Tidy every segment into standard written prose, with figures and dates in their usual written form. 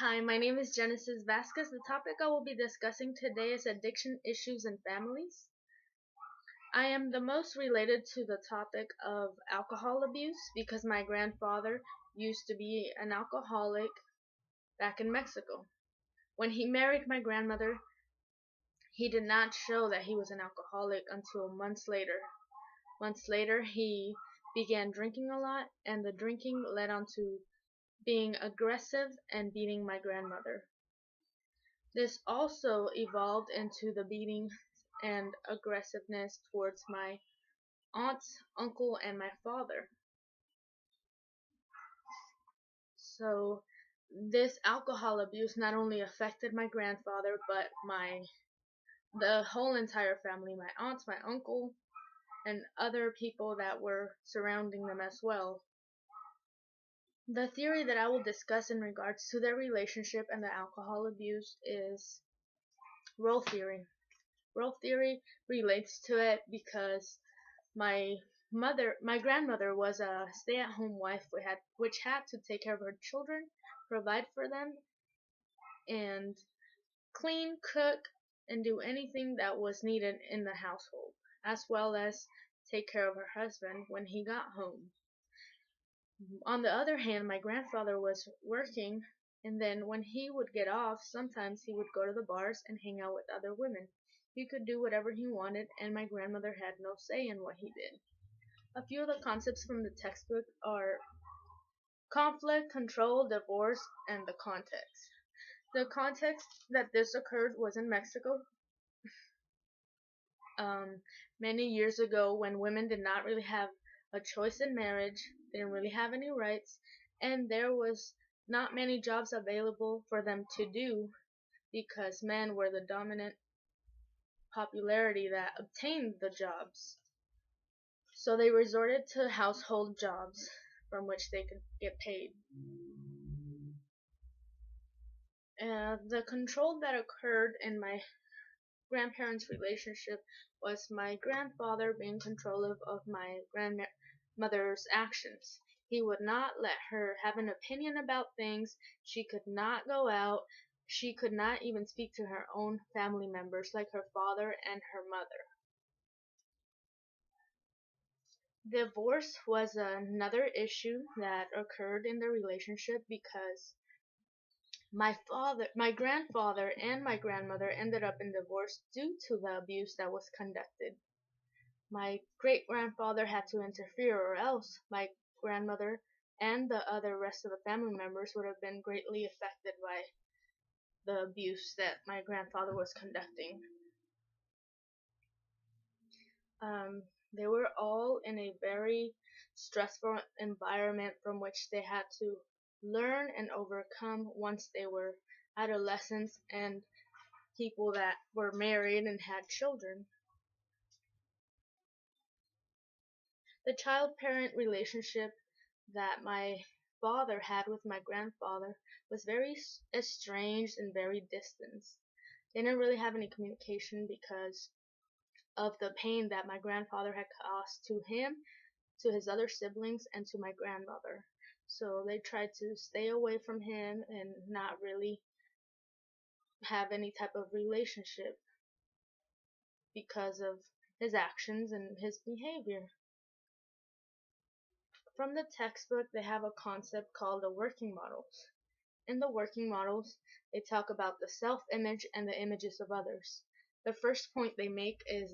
Hi, my name is Genesis Vasquez. The topic I will be discussing today is addiction issues in families. I am the most related to the topic of alcohol abuse because my grandfather used to be an alcoholic back in Mexico. When he married my grandmother, he did not show that he was an alcoholic until months later. Months later, he began drinking a lot, and the drinking led on to being aggressive and beating my grandmother. This also evolved into the beating and aggressiveness towards my aunts, uncle, and my father. So this alcohol abuse not only affected my grandfather, but the whole entire family, my aunts, my uncle, and other people that were surrounding them as well. The theory that I will discuss in regards to their relationship and the alcohol abuse is role theory. Role theory relates to it because my grandmother was a stay-at-home wife which had to take care of her children, provide for them, and clean, cook, and do anything that was needed in the household, as well as take care of her husband when he got home. On the other hand, my grandfather was working, and then when he would get off, sometimes he would go to the bars and hang out with other women. He could do whatever he wanted, and my grandmother had no say in what he did. A few of the concepts from the textbook are conflict, control, divorce, and the context. The context that this occurred was in Mexico, um, many years ago when women did not really have a choice in marriage, they didn't really have any rights, and there was not many jobs available for them to do because men were the dominant popularity that obtained the jobs. So they resorted to household jobs from which they could get paid. The control that occurred in my grandparents' relationship was my grandfather being controlling of my grandmother's actions. He would not let her have an opinion about things. She could not go out. She could not even speak to her own family members like her father and her mother. Divorce was another issue that occurred in the relationship because my grandfather and my grandmother ended up in divorce due to the abuse that was conducted. My great grandfather had to interfere, or else my grandmother and the other rest of the family members would have been greatly affected by the abuse that my grandfather was conducting. They were all in a very stressful environment from which they had to learn and overcome once they were adolescents and people that were married and had children. The child-parent relationship that my father had with my grandfather was very estranged and very distant. They didn't really have any communication because of the pain that my grandfather had caused to him, to his other siblings, and to my grandmother. So they tried to stay away from him and not really have any type of relationship because of his actions and his behavior. From the textbook, they have a concept called the working models. In the working models, they talk about the self-image and the images of others. The first point they make is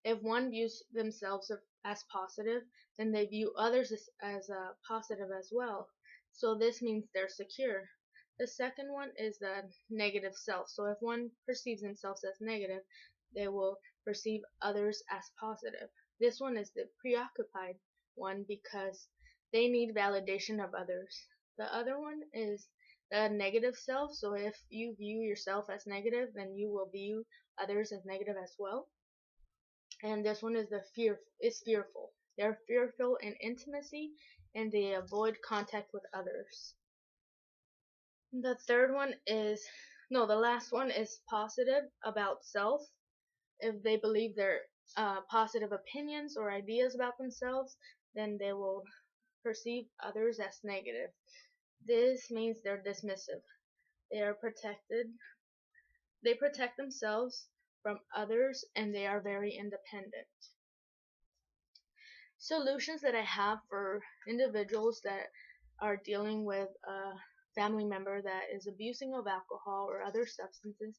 if one views themselves as positive, then they view others as positive as well. So this means they're secure. The second one is the negative self. So if one perceives themselves as negative, they will perceive others as positive. This one is the preoccupied one because they need validation of others. The other one is the negative self. So if you view yourself as negative, then you will view others as negative as well. And this one is fearful. They're fearful in intimacy and they avoid contact with others. The third one is no, the last one is positive about self. If they believe their positive opinions or ideas about themselves, then they will perceive others as negative. This means they're dismissive. They are protected. They protect themselves from others and they are very independent. Solutions that I have for individuals that are dealing with a family member that is abusing of alcohol or other substances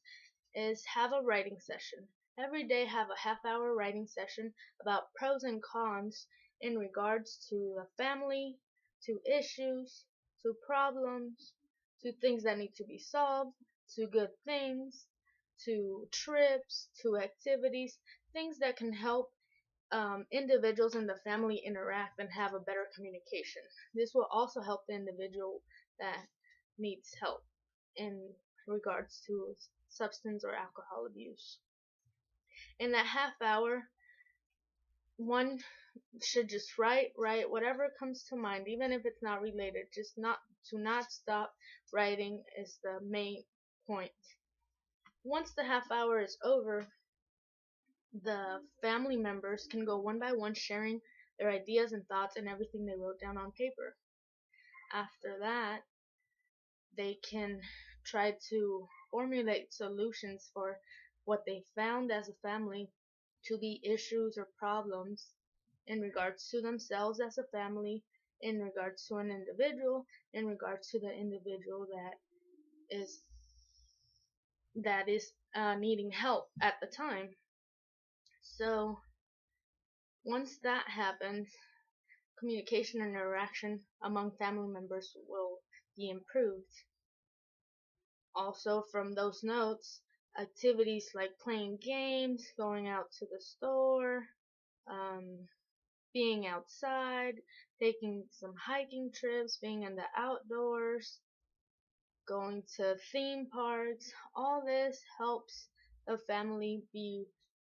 is have a writing session. Every day have a half-hour writing session about pros and cons in regards to the family, to issues, to problems, to things that need to be solved, to good things, to trips, to activities, things that can help individuals in the family interact and have a better communication. This will also help the individual that needs help in regards to substance or alcohol abuse. In that half hour, one should just write whatever comes to mind, even if it's not related. Just not stop writing is the main point. Once the half hour is over, the family members can go one by one sharing their ideas and thoughts and everything they wrote down on paper. After that, they can try to formulate solutions for what they found as a family to be issues or problems in regards to themselves as a family, in regards to an individual, in regards to the individual is that is needing help at the time. So once that happens, communication and interaction among family members will be improved. Also, from those notes, activities like playing games, going out to the store, um, being outside, taking some hiking trips, being in the outdoors, going to theme parks, all this helps a family be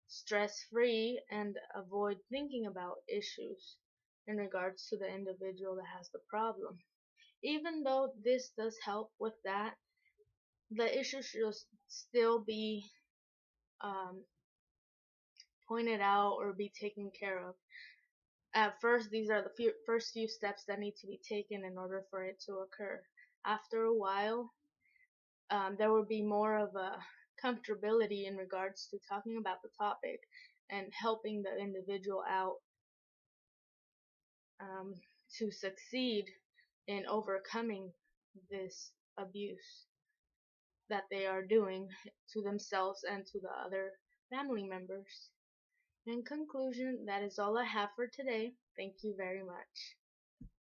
stress free and avoid thinking about issues in regards to the individual that has the problem. Even though this does help with that, the issue should still be um, pointed out or be taken care of. At first, these are the first few steps that need to be taken in order for it to occur. After a while, there will be more of a comfortability in regards to talking about the topic and helping the individual out um, to succeed in overcoming this abuse that they are doing to themselves and to the other family members. In conclusion, that is all I have for today. Thank you very much.